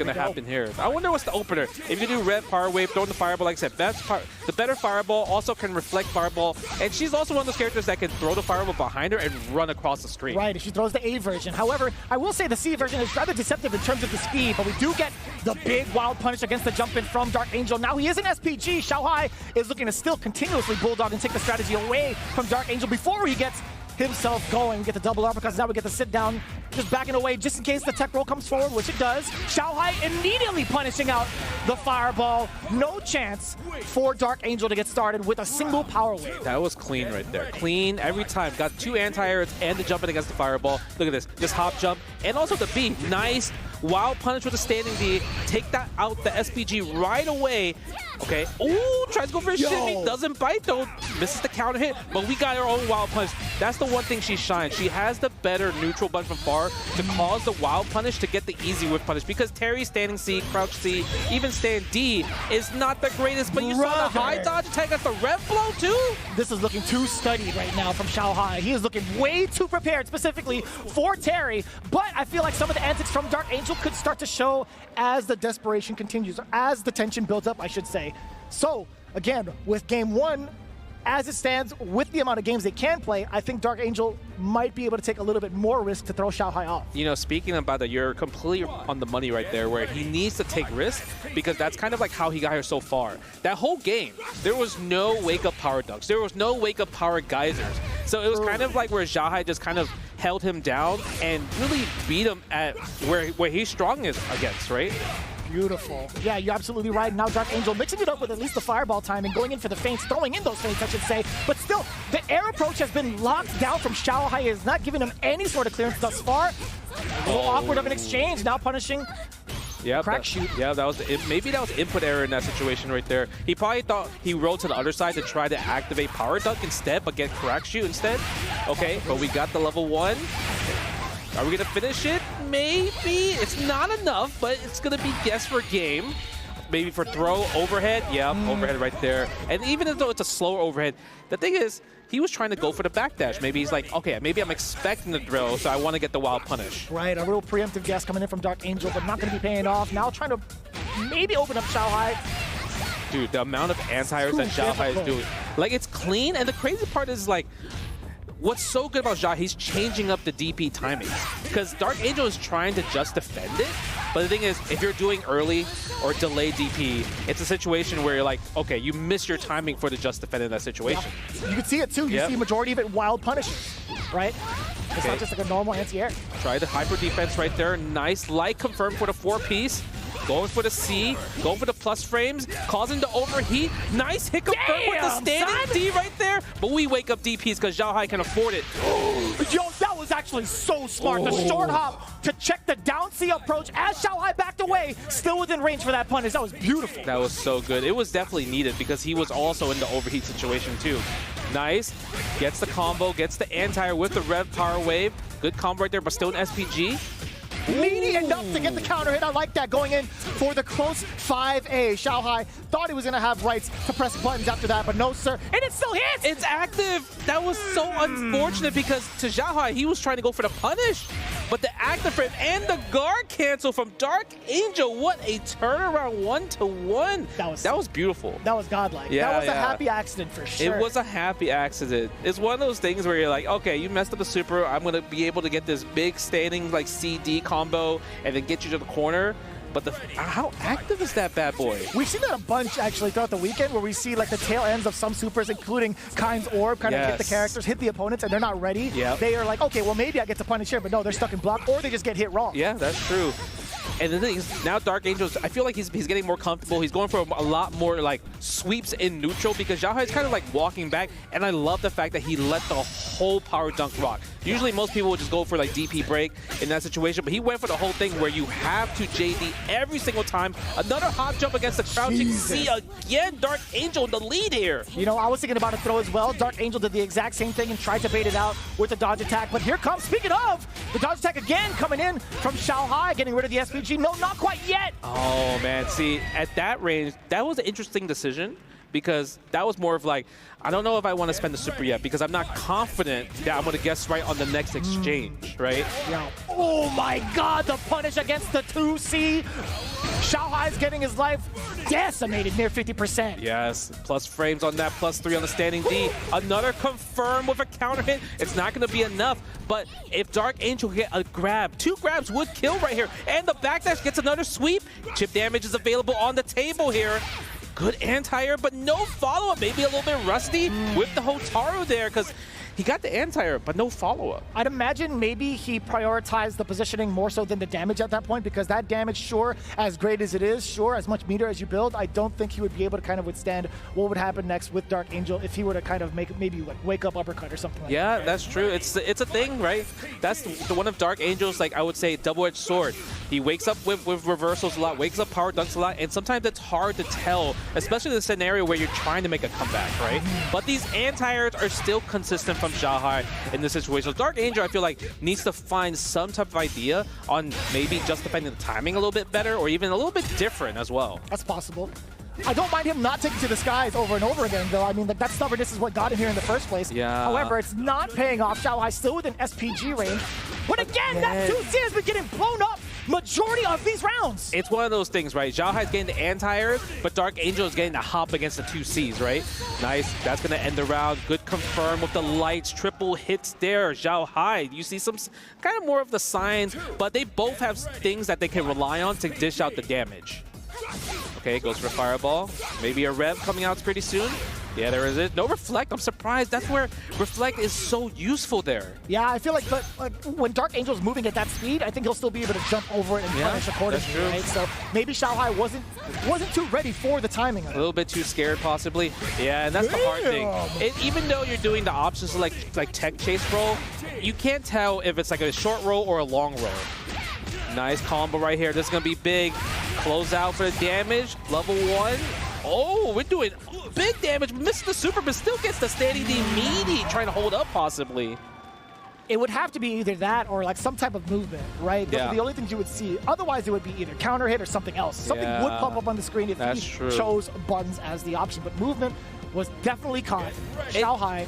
going to happen here. I wonder what's the opener. If you do red power wave, throwing the fireball, like I said, the better fireball also can reflect fireball. And she's also one of those characters that can throw the fireball behind her and run across the screen. Right, if she throws the A version. However, I will say the C version is rather deceptive in terms of the speed, but we do get the big wild punish against the jump in from Dark Angel. Now he is an SPG. Xiaohai is looking to still continuously bulldog and take the strategy away from Dark Angel before he gets himself going. We get the double uppercuts. Now we get the sit down, just backing away just in case the tech roll comes forward, which it does. Xiaohai immediately punishing out the fireball. No chance for Dark Angel to get started with a single power wave. That was clean right there. Clean every time. Got 2 anti-airts and the jumping against the fireball. Look at this. Just hop jump. And also the B. Nice. Wild punish with a standing D. Take that out the SPG right away. Okay. Ooh, tries to go for a shimmy. Doesn't bite though. Misses the counter hit. But we got our own wild punish. That's the one thing she shines. She has the better neutral bunch from far to cause the wild punish to get the easy whiff punish. Because Terry standing C, crouch C, even stand D is not the greatest. But you saw the high dodge attack at the rev blow too. This is looking too studied right now from Xiaohai. He is looking way too prepared specifically for Terry. But I feel like some of the antics from Dark Angel could start to show as the desperation continues, or as the tension builds up, I should say. So, again, with game 1, as it stands, with the amount of games they can play, I think Dark Angel might be able to take a little bit more risk to throw Xiaohai off. You know, speaking about that, you're completely on the money right there, where he needs to take risks, because that's kind of like how he got here so far. That whole game, there was no wake-up power dunks. There was no wake-up power geysers. So it was kind of like where Xiaohai just kind of held him down and really beat him at where he's strong against, right? Beautiful. Yeah, you're absolutely right. Now Dark Angel mixing it up with at least the fireball time and going in for the feints, throwing in those feints, I should say. But still, the air approach has been locked down from Xiaohai. Is not giving him any sort of clearance thus far. A little awkward of an exchange. Now punishing crack shoot. Yeah, that was maybe that was input error in that situation right there. He probably thought he rolled to the other side to try to activate power dunk instead, but get crack shoot instead. Okay, but we got the level 1. Are we going to finish it? Maybe. It's not enough, but it's going to be guess for game. Maybe for throw, overhead. Yeah, overhead right there. And even though it's a slower overhead, the thing is, he was trying to go for the backdash. Maybe he's like, okay, maybe I'm expecting the drill, so I want to get the wild punish. Right, a real preemptive guess coming in from Dark Angel, but not going to be paying off. Now trying to maybe open up Xiaohai. Dude, the amount of anti-airs that Xiaohai is doing. Like, it's clean, and the crazy part is, like, what's so good about Xiaohai, he's changing up the DP timing. Because Dark Angel is trying to just defend it, but the thing is, if you're doing early or delayed DP, it's a situation where you're like, okay, you miss your timing for the just defend in that situation. Yep. You can see it too. You see majority of it wild punishes, right? It's not just like a normal anti-air. Try the hyper defense right there. Nice light confirmed for the 4-piece. Going for the C, going for the plus frames, causing the overheat. Nice hit confirmed with the standing D right there. But we wake up DPs because Xiaohai can afford it. Yo, that was actually so smart. The short hop to check the down C approach as Xiaohai backed away, still within range for that punish. That was beautiful. That was so good. It was definitely needed because he was also in the overheat situation too. Nice. Gets the combo, gets the anti-air with the rev power wave. Good combo right there, but still an SPG. Meaty enough to get the counter hit. I like that. Going in for the close 5A. Xiaohai thought he was going to have rights to press buttons after that, but no, sir. And it still hits! It's active! That was so unfortunate because to Xiaohai, he was trying to go for the punish. But the active frame and the guard cancel from Dark Angel. What a turnaround 1-to-1. That was beautiful. That was godlike. Yeah, that was a happy accident for sure. It was a happy accident. It's one of those things where you're like, okay, you messed up the super. I'm going to be able to get this big standing like CD combo and then get you to the corner. But how active is that bad boy? We've seen that a bunch actually throughout the weekend, where we see like the tail ends of some supers, including Kind's Orb, kind of hit the characters, hit the opponents, and they're not ready. They are like, okay, well maybe I get to punish here, but no, they're stuck in block, or they just get hit wrong. Yeah, that's true. And the thing is, now Dark Angel's, I feel like he's getting more comfortable. He's going for a lot more like sweeps in neutral because Xiaohai is kind of like walking back, and I love the fact that he let the whole power dunk rock. Usually most people would just go for like DP break in that situation, but he went for the whole thing where you have to JD every single time. Another hop jump against the crouching C again. Dark Angel in the lead here. You know, I was thinking about a throw as well. Dark Angel did the exact same thing and tried to bait it out with the dodge attack, but here comes, speaking of, the dodge attack again coming in from Xiaohai, getting rid of the SPG. No, not quite yet. Oh man, see, at that range, that was an interesting decision because that was more of like, I don't know if I want to spend the super yet because I'm not confident that I'm going to guess right on the next exchange, right? Yeah. Oh my god, the punish against the 2C. Xiaohai's getting his life decimated near 50%. Yes, plus frames on that, +3 on the standing D. Another confirm with a counter hit. It's not going to be enough, but if Dark Angel get a grab, 2 grabs would kill right here. And the backdash gets another sweep. Chip damage is available on the table here. Good anti-air, but no follow-up. Maybe a little bit rusty with the Hotaru there, because he got the anti-air, but no follow-up. I'd imagine maybe he prioritized the positioning more so than the damage at that point, because that damage, sure, as great as it is, sure, as much meter as you build, I don't think he would be able to kind of withstand what would happen next with Dark Angel if he were to kind of make maybe like wake up uppercut or something like that. Yeah, that's true. It's a thing, right? That's the one of Dark Angel's, like I would say, double-edged sword. He wakes up with reversals a lot, wakes up power dunks a lot, and sometimes it's hard to tell, especially in the scenario where you're trying to make a comeback, right? But these anti-airs are still consistent from Xiaohai in this situation. So Dark Angel, I feel like, needs to find some type of idea on maybe just defending the timing a little bit better or even a little bit different as well. That's possible. I don't mind him not taking to the skies over and over again, though. I mean, that stubbornness is what got him here in the first place. Yeah. However, it's not paying off. Xiaohai still within SPG range. But again, that 2C has been getting blown up majority of these rounds. It's one of those things, right? Xiaohai's getting the anti-airs, but Dark Angel is getting the hop against the 2Cs, right? Nice. That's going to end the round. Good confirm with the lights. Triple hits there. Xiaohai, you see some kind of more of the signs, but they both have things that they can rely on to dish out the damage. Okay, goes for Fireball. Maybe a Rev coming out pretty soon. Yeah, there is it. No Reflect. I'm surprised. That's where Reflect is so useful there. Yeah, I feel like, but when Dark Angel's moving at that speed, I think he'll still be able to jump over it and punish accordingly, right? So maybe Xiaohai wasn't too ready for the timing of it. A little bit too scared, possibly. Yeah, and that's the hard thing. Even though you're doing the options like tech chase roll, you can't tell if it's like a short roll or a long roll. Nice combo right here. This is going to be big. Close out for the damage. Level 1. Oh, we're doing big damage. Missed the super, but still gets the standing D meaty, trying to hold up possibly. It would have to be either that or like some type of movement, right? Those are the only things you would see. Otherwise, it would be either counter hit or something else. Something would pop up on the screen if he chose buttons as the option, but movement was definitely caught. Xiaohai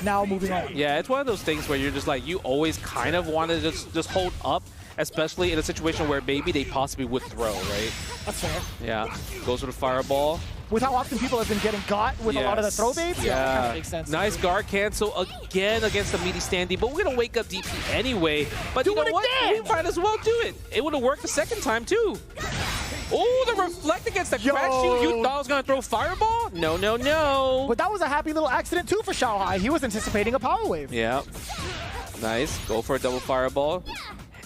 now moving on. Yeah, it's one of those things where you're just like, you always kind of want to just hold up, especially in a situation where maybe they possibly would throw, right? That's fair. Yeah, goes for the Fireball. With how often people have been getting got with a lot of the throw baits, that kind of makes sense. Nice guard cancel again against the meaty standee, but we're going to wake up DP anyway. But you know what? We might as well do it. It would have worked the second time, too. Oh, the Reflect against the crash shoot. You thought I was going to throw Fireball? No, no, no. But that was a happy little accident, too, for Xiaohai. He was anticipating a Power Wave. Yeah. Nice. Go for a double Fireball.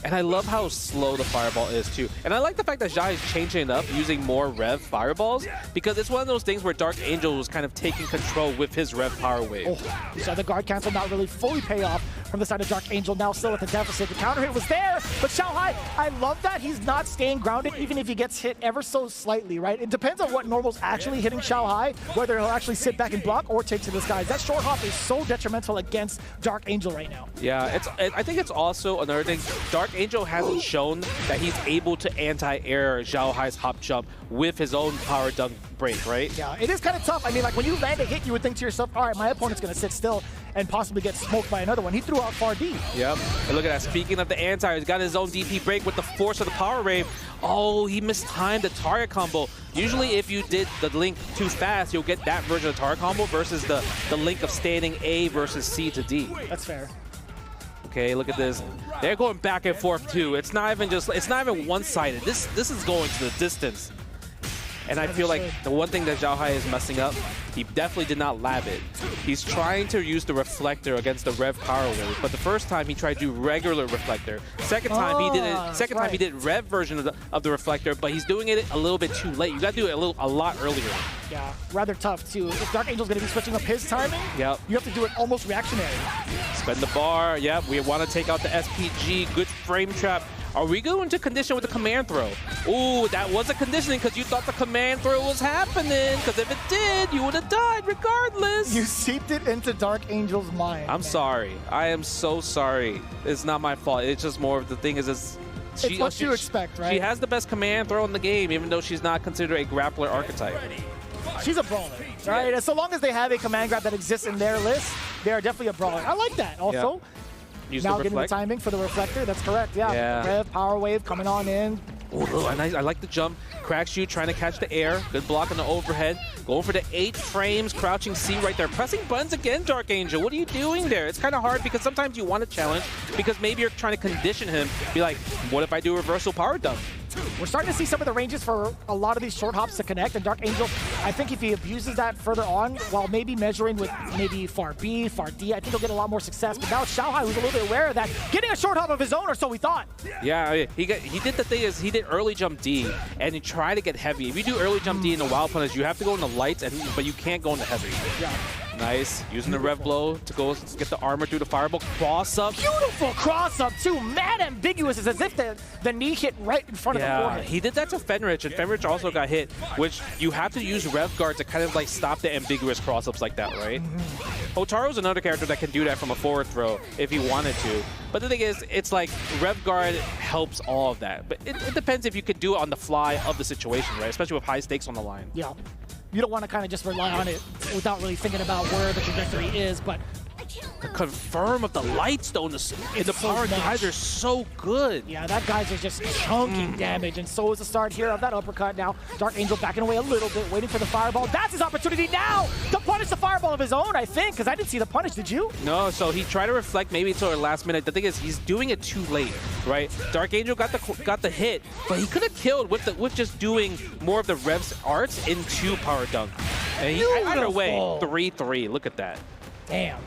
And I love how slow the Fireball is, too. And I like the fact that Jai is changing it up, using more Rev Fireballs, because it's one of those things where Dark Angel was kind of taking control with his Rev Power Wave. Oh, so the guard cancel not really fully pay off from the side of Dark Angel, now still at the deficit. The counter hit was there, but Xiaohai, I love that he's not staying grounded even if he gets hit ever so slightly, right? It depends on what normal's actually hitting Xiaohai, whether he'll actually sit back and block or take to the skies. That short hop is so detrimental against Dark Angel right now. Yeah, I think it's also another thing. Dark Angel hasn't shown that he's able to anti-air Xiaohai's hop jump with his own power dunk break, right? Yeah, it is kind of tough. I mean, like when you land a hit, you would think to yourself, all right, my opponent's going to sit still and possibly get smoked by another one. He threw out far D. Yep. And look at that. Speaking of the anti, he's got his own DP break with the force of the power wave. Oh, he mistimed the target combo. Usually if you did the link too fast, you'll get that version of the target combo versus the link of standing A versus C to D. That's fair. Okay, look at this. They're going back and forth too. It's not even one-sided. This is going to the distance. And I feel like the one thing that Xiaohai is messing up, he definitely did not lab it. He's trying to use the reflector against the Rev Power Wave, but the first time he tried to do regular reflector. Second time he did it. Second time he did Rev version of the reflector, but he's doing it a little bit too late. You got to do it a lot earlier. Yeah, rather tough too. If Dark Angel's going to be switching up his timing, you have to do it almost reactionary. Spend the bar. Yep, we want to take out the SPG. Good frame trap. Are we going to condition with the command throw? Ooh, that was a conditioning because you thought the command throw was happening. Because if it did, you would have died regardless. You seeped it into Dark Angel's mind. I'm sorry. I am so sorry. It's not my fault. It's just more of the thing is it's what you expect, right? She has the best command throw in the game, even though she's not considered a grappler archetype. She's a brawler, right? Yeah. So long as they have a command grab that exists in their list, they are definitely a brawler. I like that. Also, now getting the timing for the reflector. That's correct. Yeah. Rev, power wave coming on in. Oh, I like the jump. Crack shoot, trying to catch the air. Good block on the overhead. Going for the 8 frames, crouching C right there. Pressing buttons again, Dark Angel. What are you doing there? It's kind of hard because sometimes you want to challenge because maybe you're trying to condition him. Be like, what if I do reversal power dump? We're starting to see some of the ranges for a lot of these short hops to connect, and Dark Angel, I think if he abuses that further on, while maybe measuring with maybe far B, far D, I think he'll get a lot more success. But now it's Xiaohai who's a little bit aware of that, getting a short hop of his own, or so we thought. Yeah, he did the thing is he did early jump D, and he tried to get heavy. If you do early jump D in the wild punish, you have to go in the lights, but you can't go in the heavy. Yeah. Nice, using the rev blow to go get the armor through the fireball. Cross up. Beautiful cross up too. Mad ambiguous. It's as if the knee hit right in front of the forehead. He did that to Fenrich, and Fenrich also got hit, which you have to use rev guard to kind of like stop the ambiguous cross ups like that, right? Otaro's another character that can do that from a forward throw if he wanted to. But the thing is, it's like rev guard helps all of that. But it depends if you could do it on the fly of the situation, right? Especially with high stakes on the line. Yeah. You don't want to kind of just rely on it without really thinking about where the trajectory is, but the confirm of the lights though in the power geyser is so good. Yeah, that geyser is just chunking damage, and so is the start here of that uppercut. Now Dark Angel backing away a little bit, waiting for the fireball. That's his opportunity now to punish the fireball of his own, I think, because I didn't see the punish, did you? No, so he tried to reflect maybe until the last minute. The thing is, he's doing it too late, right? Dark Angel got the hit, but he could have killed with just doing more of the Rev's arts into power dunk. And either way, 3-3. Look at that. Damn.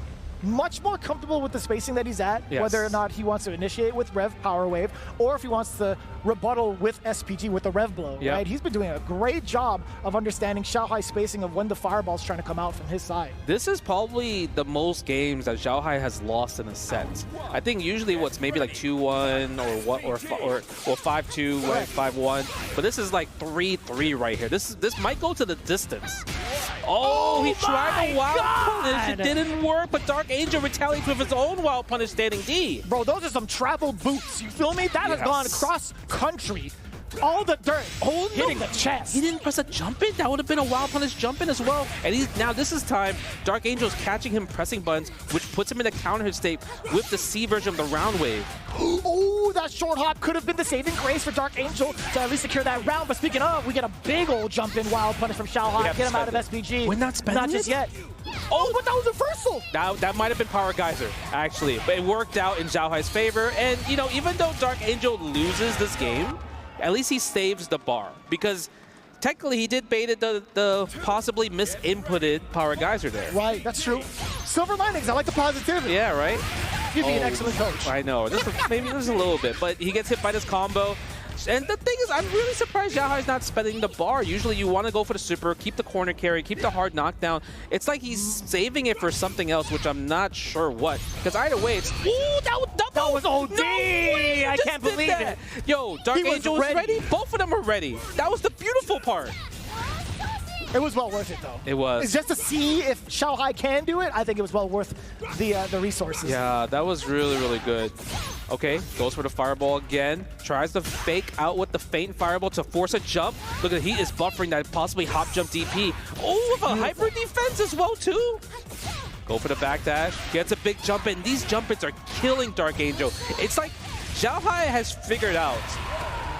Much more comfortable with the spacing that he's at, yes. Whether or not he wants to initiate with Rev Power Wave, or if he wants to rebuttal with SPG with the Rev Blow, right? He's been doing a great job of understanding Xiaohai's spacing of when the fireball's trying to come out from his side. This is probably the most games that Xiaohai has lost in a set. I think usually what's maybe like 2-1 or 5-2, right? 5-1, but this is like 3-3 right here. This might go to the distance. Oh, he tried a wild punish. It didn't work, but Dark Angel retaliates with his own wild punish standing D. Bro, those are some travel boots. You feel me? That has gone cross country. All the dirt hitting the chest. He didn't press a jump in. That would have been a wild punish jump in as well. And now this is time. Dark Angel's catching him pressing buttons, which puts him in a counter hit state with the C version of the round wave. Oh, that short hop could have been the saving grace for Dark Angel to at least secure that round. But speaking of, we get a big old jump in wild punish from Xiaohai. Get him out of SPG. We're not spending Not just yet. Oh, but that was a reversal. That might have been Power Geyser, actually. But it worked out in Xiaohai's favor. And, you know, even though Dark Angel loses this game, at least he saves the bar. Because technically he did baited the possibly misinputted Power Geyser there. Right, that's true. Silver linings, I like the positivity. Yeah, right? You'd be an excellent coach. I know. Maybe there's a little bit, but he gets hit by this combo. And the thing is, I'm really surprised Xiaohai's not spending the bar. Usually you want to go for the super, keep the corner carry, keep the hard knockdown. It's like he's saving it for something else, which I'm not sure what. Because either way, it's... Ooh, that was double! That was OD! No way, I can't believe it. Yo, Dark Angel was ready. Both of them were ready. That was the beautiful part. It was well worth it, though. It was. It's just to see if Xiaohai can do it. I think it was well worth the resources. Yeah, that was really, really good. Okay, goes for the fireball again. Tries to fake out with the faint fireball to force a jump. Look at, he is buffering that possibly hop jump DP. Oh, with a hyper defense as well, too. Go for the backdash. Gets a big jump in. These jump ins are killing Dark Angel. It's like Xiaohai has figured out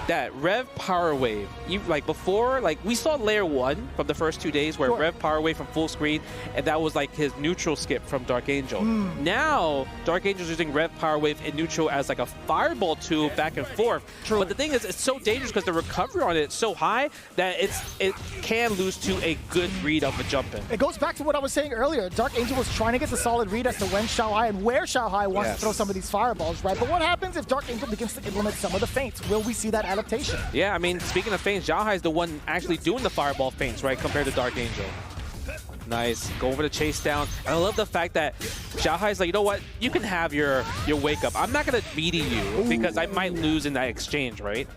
that Rev Power Wave, like before, like we saw Layer 1 from the first 2 days where Rev Power Wave from full screen, and that was like his neutral skip from Dark Angel. Now, Dark Angel's using Rev Power Wave in neutral as like a fireball tool back and forth. But the thing is, it's so dangerous because the recovery on it is so high that it can lose to a good read of a jump in. It goes back to what I was saying earlier. Dark Angel was trying to get the solid read as to when Xiaohai and where Xiaohai wants to throw some of these fireballs, right? But what happens if Dark Angel begins to implement some of the feints? Will we see that adaptation? Yeah, I mean, speaking of feints, Xiaohai is the one actually doing the fireball feints, right, compared to Dark Angel. Nice. Go over the chase down. And I love the fact that Xiaohai's like, you know what? You can have your wake up. I'm not going to meaty you because I might lose in that exchange, right?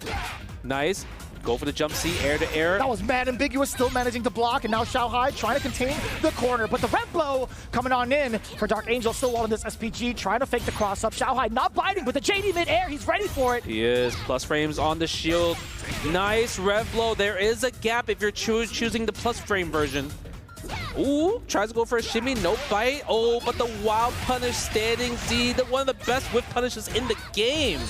Nice. Go for the jump C, air to air. That was mad ambiguous, still managing to block, and now Xiaohai trying to contain the corner. But the red blow coming on in for Dark Angel, still walling this SPG, trying to fake the cross up. Xiaohai not biting, but the JD mid-air, he's ready for it. He is. Plus frames on the shield. Nice rev blow. There is a gap if you're choosing the plus frame version. Ooh, tries to go for a shimmy, no bite. Oh, but the wild punish standing D, one of the best whip punishes in the game.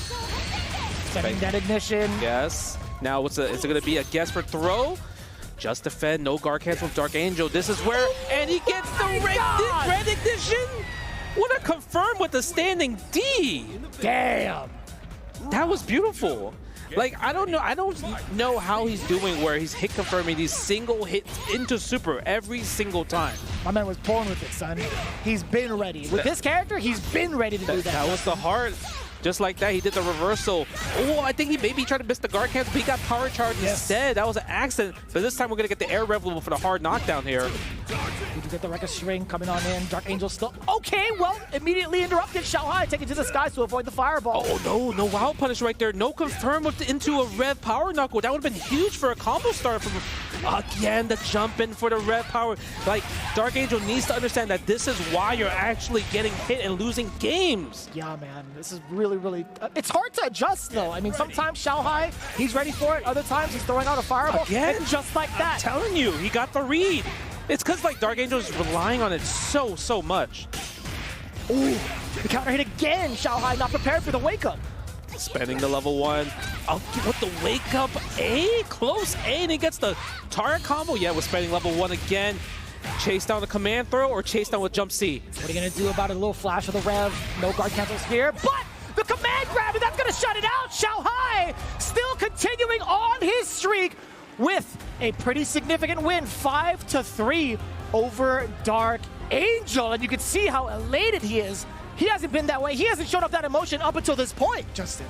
Setting that ignition. Yes. Now, is it going to be a guess for throw? Just defend, no guard cancel from Dark Angel. This is where, and he gets the red ignition. What a confirm with the standing D. Damn. That was beautiful. Like, I don't know how he's doing where he's hit confirming these single hits into super every single time. My man was born with it, son. He's been ready. With this character, he's been ready to do that. That was the heart. Just like that, he did the reversal. Oh, I think he maybe tried to miss the guard cancel, but he got power charge instead. That was an accident. But this time we're going to get the air rev level for the hard knockdown here. We do get the record string coming on in. Dark Angel still. Okay, well, immediately interrupted. Xiaohai taking to the skies to avoid the fireball. Oh, no wild punish right there. No confirm into a rev power knuckle. That would have been huge for a combo start from again the jump in for the rev power. Like, Dark Angel needs to understand that this is why you're actually getting hit and losing games. Yeah, man. This is really, it's hard to adjust, though. I mean, sometimes Xiaohai, he's ready for it. Other times, he's throwing out a fireball. Again? And just like that. I'm telling you, he got the read. It's because, like, Dark Angel is relying on it so much. Ooh, the counter hit again. Xiaohai not prepared for the wake-up. Spending the level 1. With the wake-up A? Close A, and he gets the turret combo. Yeah, we're spending level 1 again. Chase down the command throw or chase down with jump C. What are you going to do about it? A little flash of the rev. No guard cancels here, but the command grab, and that's going to shut it out. Xiaohai still continuing on his streak with a pretty significant win, 5-3 over Dark Angel. And you can see how elated he is. He hasn't been that way. He hasn't shown up that emotion up until this point, Justin.